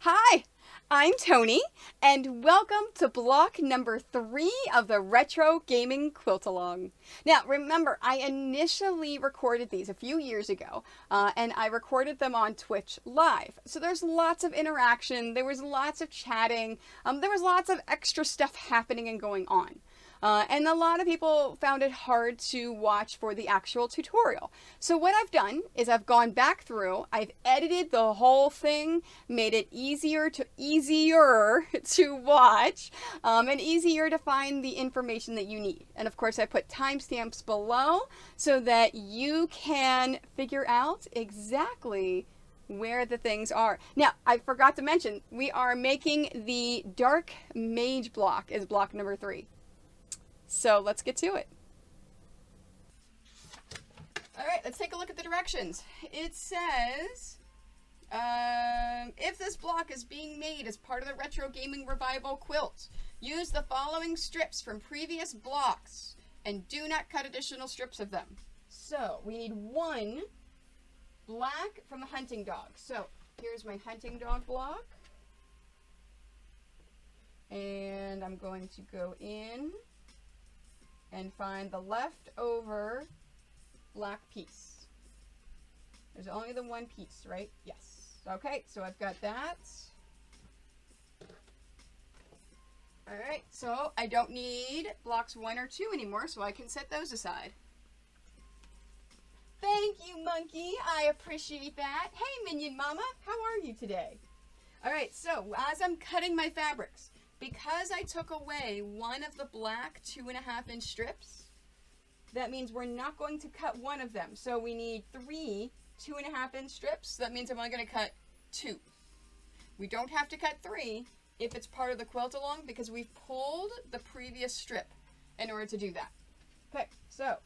Hi, I'm Tony, and welcome to block number 3 of the Retro Gaming Quilt aLong. Now, remember, I initially recorded these a few years ago, and I recorded them on Twitch Live. So there's lots of interaction, there was lots of chatting, there was lots of extra stuff happening and going on. And a lot of people found it hard to watch for the actual tutorial. So what I've done is I've gone back through, I've edited the whole thing, made it easier to watch, and easier to find the information that you need. And of course I put timestamps below so that you can figure out exactly where the things are. Now, I forgot to mention, we are making the Dark Mage block as block number 3. So let's get to it. All right, let's take a look at the directions. It says, if this block is being made as part of the Retro Gaming Revival Quilt, use the following strips from previous blocks and do not cut additional strips of them. So we need 1 black from the hunting dog. So here's my hunting dog block. And I'm going to go in and find the leftover black piece. There's only the 1 piece, right? Yes. Okay, so I've got that. Alright, so I don't need blocks 1 or 2 anymore, so I can set those aside. Thank you, Monkey. I appreciate that. Hey, Minion Mama, how are you today? Alright, so as I'm cutting my fabrics, because I took away 1 of the black 2.5-inch strips, that means we're not going to cut 1 of them. So we need 3 2.5-inch strips. So that means I'm only going to cut 2. We don't have to cut 3 if it's part of the quilt aLong because we've pulled the previous strip in order to do that. Okay, so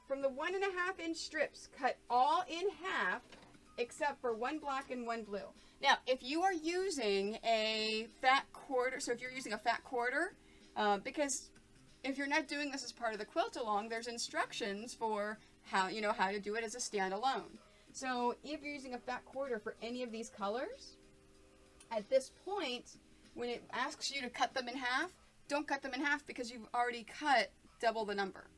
from the 1.5-inch strips, cut all in half except for 1 black and 1 blue. Now, if you are using a fat quarter, so if you're using a fat quarter, because if you're not doing this as part of the quilt aLong, there's instructions for how to do it as a standalone. So if you're using a fat quarter for any of these colors, at this point, when it asks you to cut them in half, don't cut them in half because you've already cut double the number.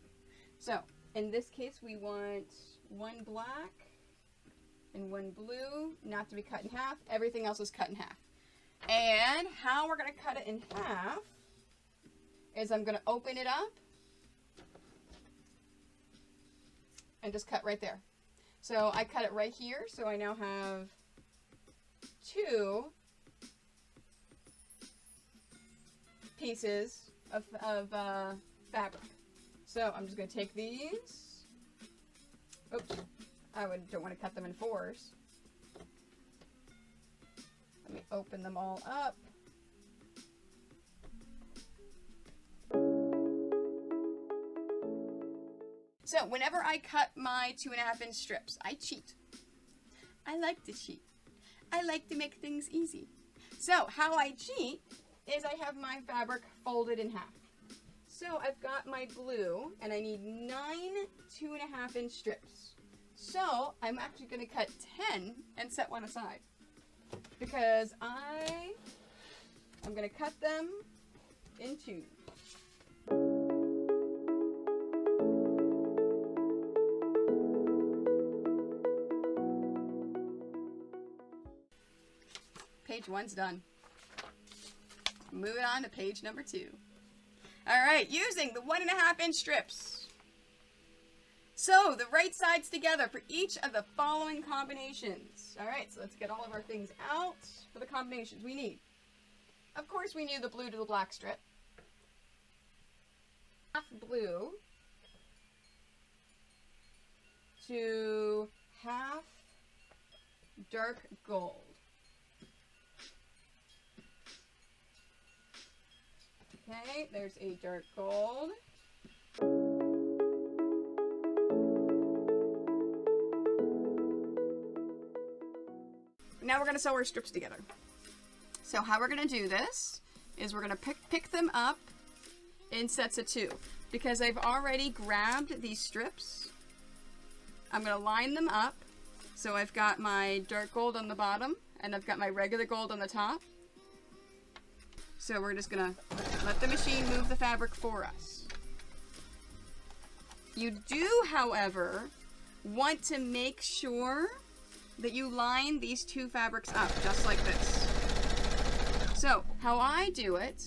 So in this case, we want 1 black and 1 blue, not to be cut in half. Everything else is cut in half. And how we're going to cut it in half is I'm going to open it up and just cut right there. So I cut it right here, so I now have 2 pieces of fabric. So I'm just going to take these. Oops, don't want to cut them in 4s. Let me open them all up. So whenever I cut my 2.5-inch strips, I cheat. I like to cheat. I like to make things easy. So how I cheat is I have my fabric folded in half. So I've got my blue, and I need 9 2.5-inch strips. So I'm actually going to cut 10 and set 1 aside. Because I'm going to cut them in 2. Page 1's done. Moving on to page number 2. Alright, using the 1.5-inch strips. So, the right sides together for each of the following combinations. Alright, so let's get all of our things out for the combinations we need. Of course, we need the blue to the black strip. Half blue to half dark gold. Okay, there's a dark gold. Now we're going to sew our strips together. So how we're going to do this is we're going to pick them up in sets of 2. Because I've already grabbed these strips, I'm going to line them up. So I've got my dark gold on the bottom, and I've got my regular gold on the top. So we're just going to let the machine move the fabric for us. You do, however, want to make sure that you line these 2 fabrics up, just like this. So, how I do it,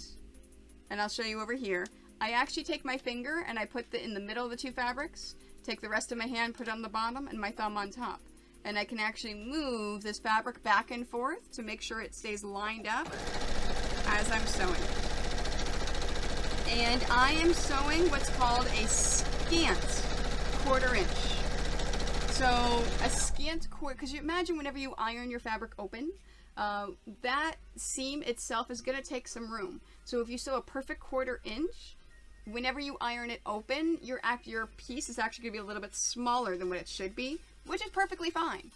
and I'll show you over here, I actually take my finger and I put it in the middle of the 2 fabrics, take the rest of my hand, put it on the bottom, and my thumb on top. And I can actually move this fabric back and forth to make sure it stays lined up as I'm sewing. And I am sewing what's called a scant 1/4 inch. So a scant quarter, because you imagine whenever you iron your fabric open, that seam itself is going to take some room. So if you sew a perfect 1/4 inch, whenever you iron it open, your piece is actually going to be a little bit smaller than what it should be, which is perfectly fine.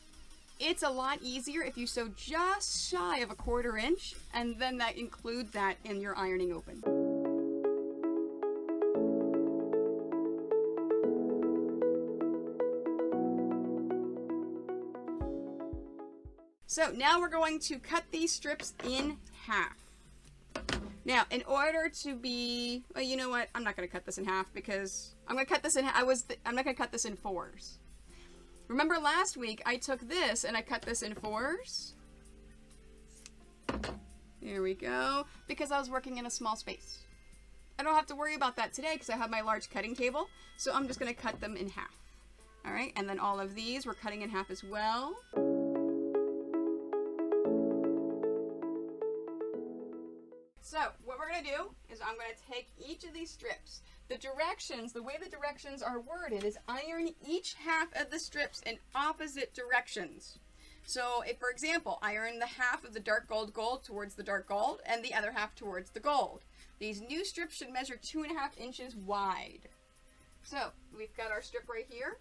It's a lot easier if you sew just shy of a 1/4 inch, and then include that in your ironing open. So now we're going to cut these strips in half. Now, in order to be, well, you know what? I'm not going to cut this in half because I'm going to cut this in. I'm not going to cut this in 4s. Remember last week I took this and I cut this in 4s. There we go. Because I was working in a small space. I don't have to worry about that today because I have my large cutting table. So I'm just going to cut them in half. All right, and then all of these we're cutting in half as well. So what we're going to do is I'm going to take each of these strips. The directions, the way the directions are worded is iron each half of the strips in opposite directions. So if, for example, iron the half of the dark gold towards the dark gold and the other half towards the gold. These new strips should measure 2.5 inches wide. So we've got our strip right here.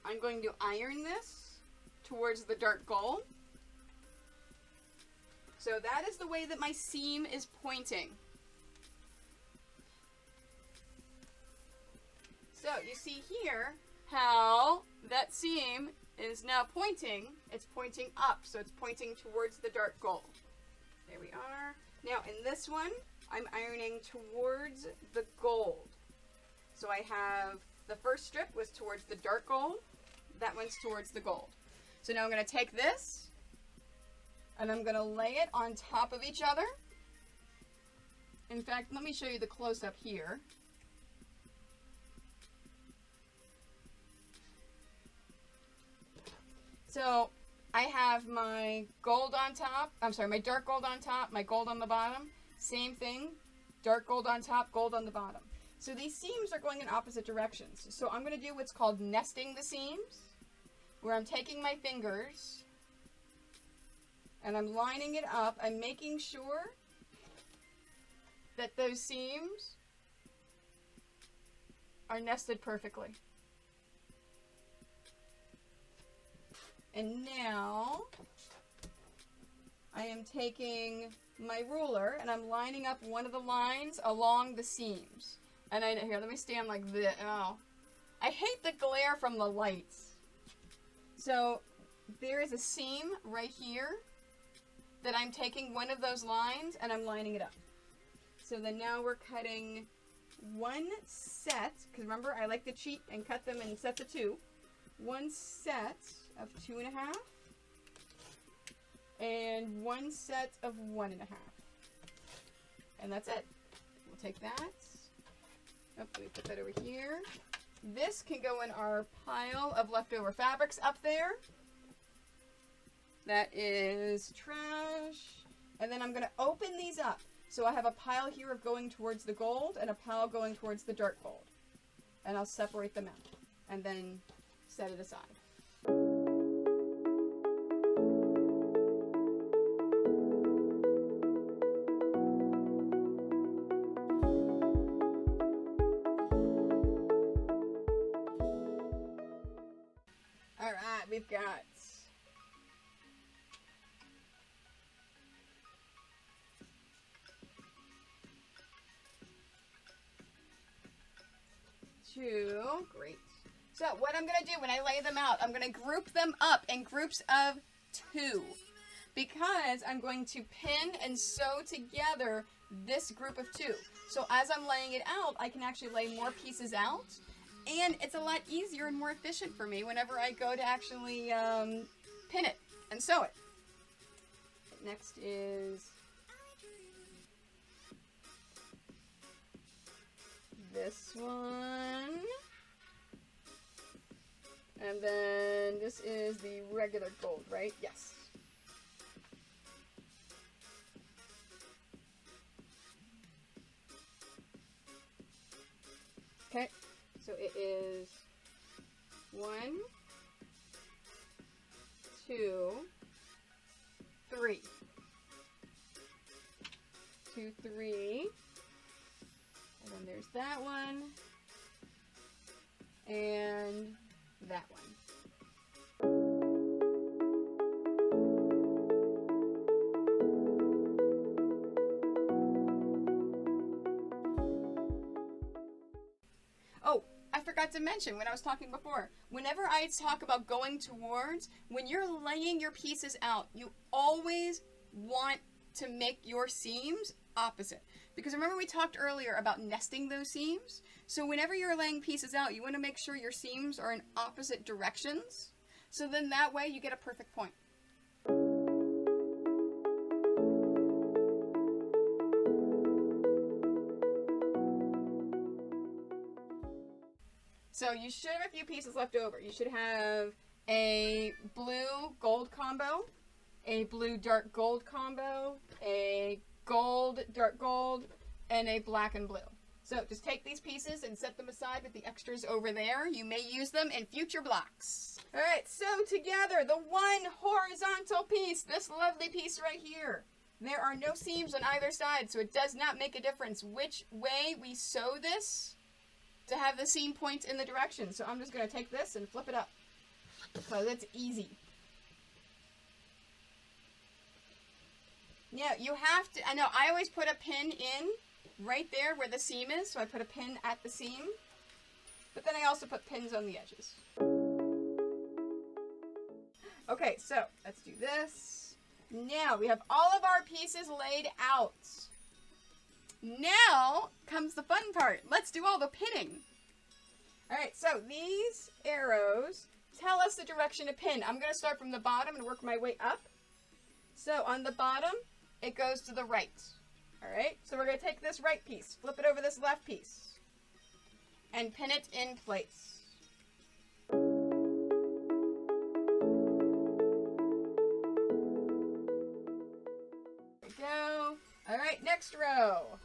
I'm going to iron this towards the dark gold. So that is the way that my seam is pointing. So you see here how that seam is now pointing. It's pointing up, so it's pointing towards the dark gold. There we are. Now in this one, I'm ironing towards the gold. So I have the first strip was towards the dark gold. That one's towards the gold. So now I'm going to take this and I'm going to lay it on top of each other. In fact, let me show you the close-up here. So I have my gold on top, my dark gold on top, my gold on the bottom. Same thing, dark gold on top, gold on the bottom. So these seams are going in opposite directions. So I'm going to do what's called nesting the seams, where I'm taking my fingers and I'm lining it up. I'm making sure that those seams are nested perfectly. And now I am taking my ruler and I'm lining up one of the lines along the seams. And here, let me stand like this. Oh, I hate the glare from the lights. So there is a seam right here that I'm taking one of those lines and I'm lining it up. So then now we're cutting one set, because remember I like to cheat and cut them in sets of 2. One set of 2.5 and one set of 1.5. And that's it. We'll take that. Oh, let me put that over here. This can go in our pile of leftover fabrics up there. That is trash. And then I'm going to open these up. So I have a pile here of going towards the gold and a pile going towards the dark gold. And I'll separate them out and then set it aside. Alright, we've got 2. Great. So what I'm going to do when I lay them out, I'm going to group them up in groups of 2. Because I'm going to pin and sew together this group of 2. So as I'm laying it out, I can actually lay more pieces out. And it's a lot easier and more efficient for me whenever I go to actually pin it and sew it. Next is this one. And then this is the regular gold, right? Yes. Okay, so it is 1, 2, 3. 2, 3. And then there's that one. And that one. Oh, I forgot to mention when I was talking before, whenever I talk about going towards, when you're laying your pieces out, you always want to make your seams opposite. Because remember we talked earlier about nesting those seams? So whenever you're laying pieces out, you want to make sure your seams are in opposite directions. So then that way you get a perfect point. So you should have a few pieces left over. You should have a blue gold combo, a blue dark gold combo, a gold dark gold, and a black and blue. So just take these pieces and set them aside with the extras over there. You may use them in future blocks. All right, sew together the one horizontal piece, this lovely piece right here. There are no seams on either side, so it does not make a difference which way we sew this to have the seam point in the direction. So I'm just going to take this and flip it up because it's easy. Yeah, you have to, I know, I always put a pin in right there where the seam is, so I put a pin at the seam, but then I also put pins on the edges. Okay, so let's do this. Now we have all of our pieces laid out. Now comes the fun part. Let's do all the pinning. All right, so these arrows tell us the direction to pin. I'm going to start from the bottom and work my way up. So on the bottom, it goes to the right. All right, so we're going to take this right piece, flip it over this left piece, and pin it in place. There we go. All right, next row.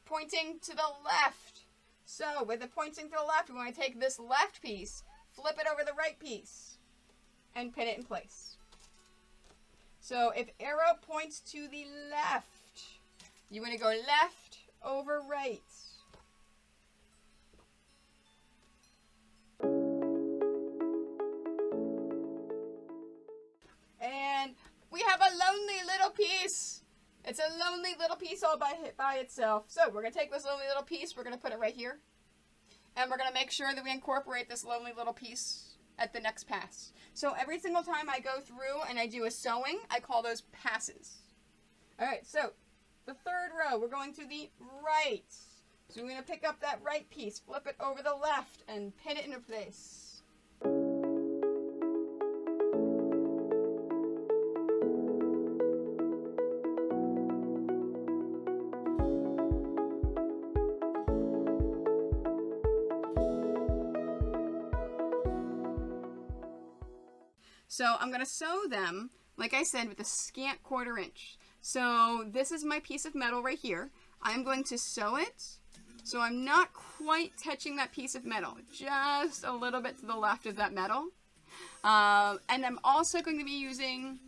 Pointing to the left. So with the pointing to the left, we want to take this left piece, flip it over the right piece, and pin it in place. So if arrow points to the left, you want to go left over right. And we have a lonely little piece. It's a lonely little piece all by itself. So we're going to take this lonely little piece, we're going to put it right here. And we're going to make sure that we incorporate this lonely little piece at the next pass. So every single time I go through and I do a sewing, I call those passes. All right, so the third row, we're going to the right. So we're going to pick up that right piece, flip it over the left, and pin it into place. So I'm going to sew them, like I said, with a scant 1/4 inch. So this is my piece of metal right here. I'm going to sew it, so I'm not quite touching that piece of metal, just a little bit to the left of that metal. And I'm also going to be using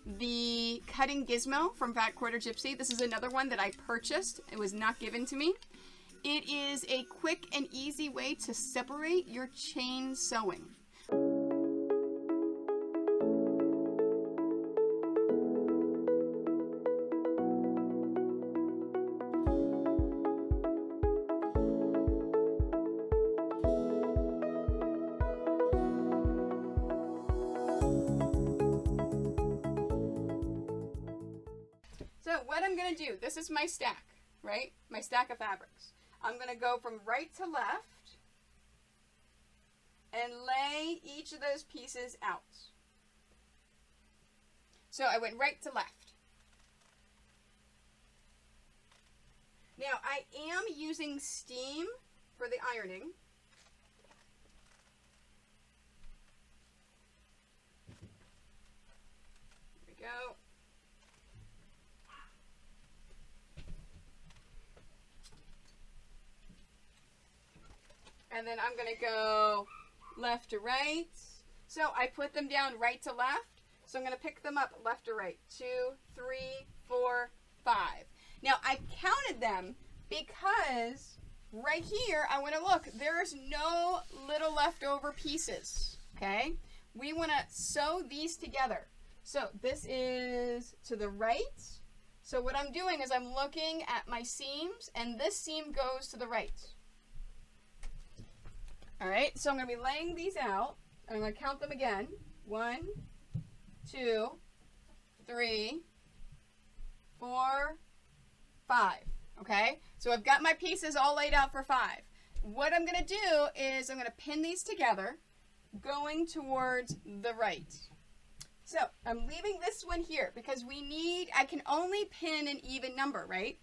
the cutting gizmo from Fat Quarter Gypsy. This is another one that I purchased. It was not given to me. It is a quick and easy way to separate your chain sewing. So what I'm going to do, this is my stack, right? My stack of fabrics. I'm going to go from right to left and lay each of those pieces out. So I went right to left. Now I am using steam for the ironing. There we go. And then I'm going to go left to right. So I put them down right to left. So I'm going to pick them up left to right. 2, 3, 4, 5. Now I counted them because right here, I want to look, there's no little leftover pieces. Okay. We want to sew these together. So this is to the right. So what I'm doing is I'm looking at my seams and this seam goes to the right. All right, so I'm going to be laying these out. I'm going to count them again. 1, 2, 3, 4, 5. Okay, so I've got my pieces all laid out for 5. What I'm going to do is I'm going to pin these together going towards the right. So I'm leaving this one here because I can only pin an even number, right?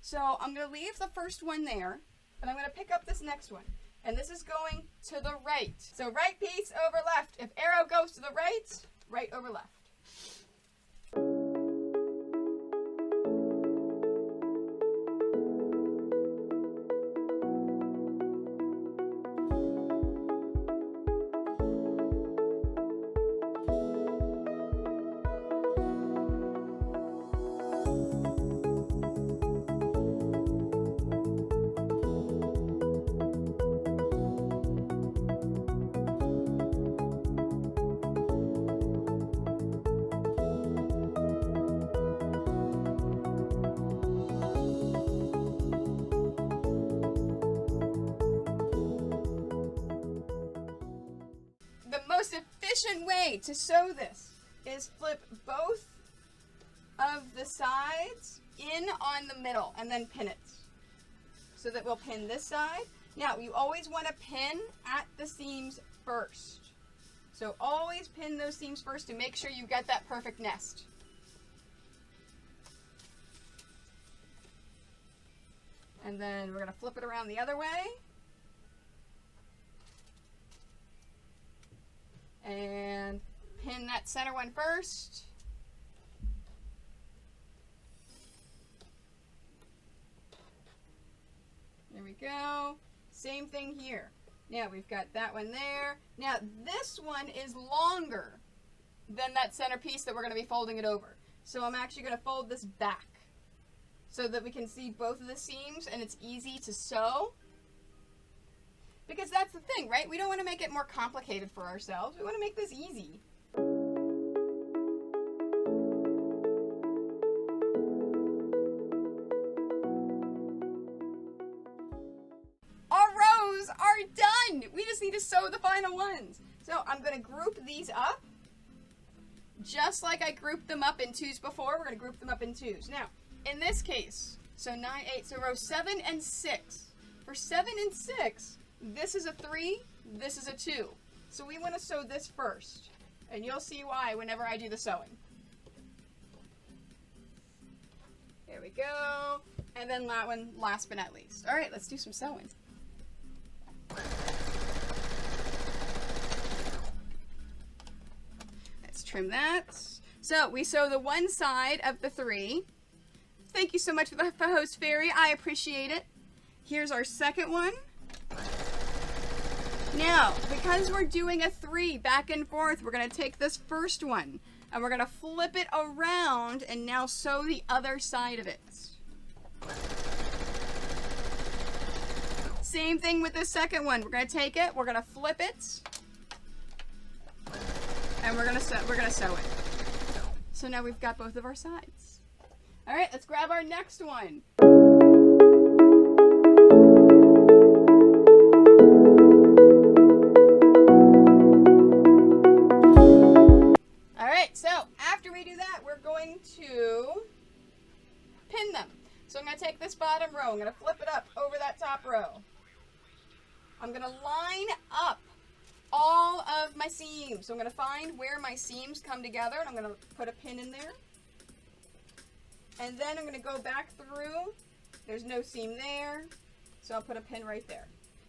So I'm going to leave the first one there and I'm going to pick up this next one. And this is going to the right. So right piece over left. If arrow goes to the right, right over left. The most efficient way to sew this is flip both of the sides in on the middle and then pin it. So that we'll pin this side. Now, you always want to pin at the seams first. So always pin those seams first to make sure you get that perfect nest. And then we're going to flip it around the other way. And pin that center one first. There we go. Same thing here. Now we've got that one there. Now this one is longer than that center piece that we're going to be folding it over. So I'm actually going to fold this back so that we can see both of the seams and it's easy to sew. Because that's the thing, right? We don't want to make it more complicated for ourselves. We want to make this easy. Our rows are done! We just need to sew the final ones. So I'm going to group these up. Just like I grouped them up in 2s before, we're going to group them up in 2s. Now, in this case, so 9, 8, so row 7 and 6. For 7 and 6, this is a 3, this is a 2. So we want to sew this first. And you'll see why whenever I do the sewing. There we go. And then that one last but not least. All right, let's do some sewing. Let's trim that. So we sew the one side of the 3. Thank you so much for the host fairy. I appreciate it. Here's our second one. Now, because we're doing a 3 back and forth, we're going to take this first one and we're going to flip it around and now sew the other side of it. Same thing with the second one. We're going to take it, we're going to flip it, and we're going to sew it. So now we've got both of our sides. All right, let's grab our next one. So after we do that, we're going to bottom row. I'm going to flip it up over that top row. I'm going to line up all of my seams. So I'm going to find where my seams come together, and I'm going to put a pin in there. And then I'm going to go back through. There's no seam there, so I'll put a pin right there.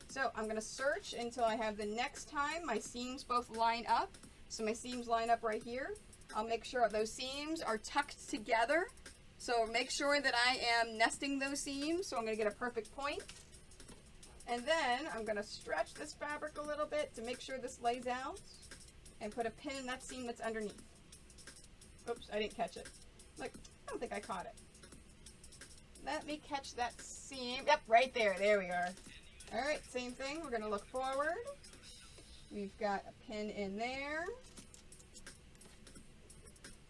So I'm going to search until I have the next time my seams both line up. So my seams line up right here. I'll make sure those seams are tucked together. So make sure that I am nesting those seams, so I'm going to get a perfect point. And then I'm going to stretch this fabric a little bit to make sure this lays out, and put a pin in that seam that's underneath. Oops, I didn't catch it. Look, I don't think I caught it. Let me catch that seam. Yep, right there. There we are. All right, same thing. We're going to look forward. We've got a pin in there.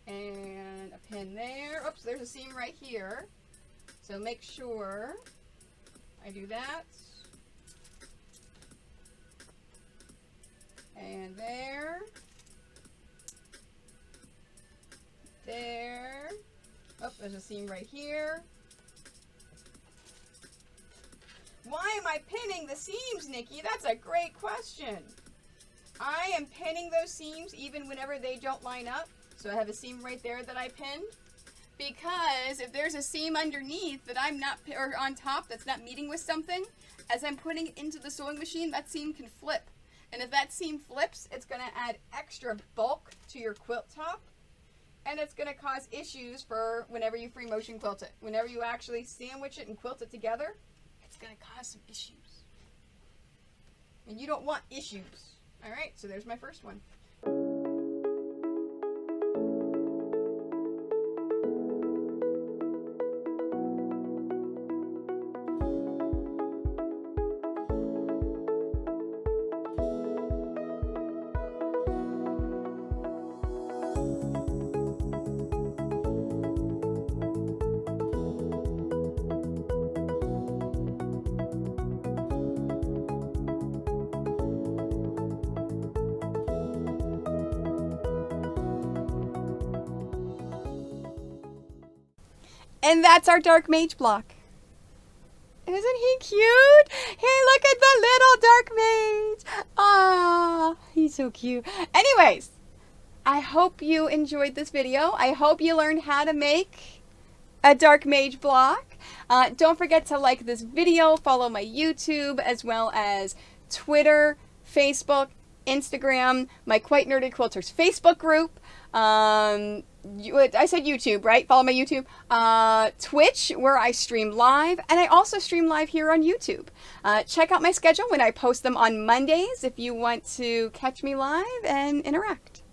And a pin there. Oops, there's a seam right here. So make sure I do that. And there. There. Oh, there's a seam right here. Why am I pinning the seams, Nikki? That's a great question. I am pinning those seams even whenever they don't line up. So I have a seam right there that I pinned. Because if there's a seam underneath that I'm not, or on top that's not meeting with something, as I'm putting it into the sewing machine, that seam can flip. And if that seam flips, it's going to add extra bulk to your quilt top. And it's going to cause issues for whenever you free motion quilt it. Whenever you actually sandwich it and quilt it together, it's going to cause some issues. And you don't want issues. All right, so there's my first one. And that's our Dark Mage block. Isn't he cute? Hey, look at the little Dark Mage. Ah, he's so cute. Anyways, I hope you enjoyed this video. I hope you learned how to make a Dark Mage block. Don't forget to like this video, follow my YouTube, as well as Twitter, Facebook, Instagram, my Quite Nerdy Quilters Facebook group. I said YouTube, right? Follow my YouTube. Twitch, where I stream live, and I also stream live here on YouTube. Check out my schedule when I post them on Mondays if you want to catch me live and interact.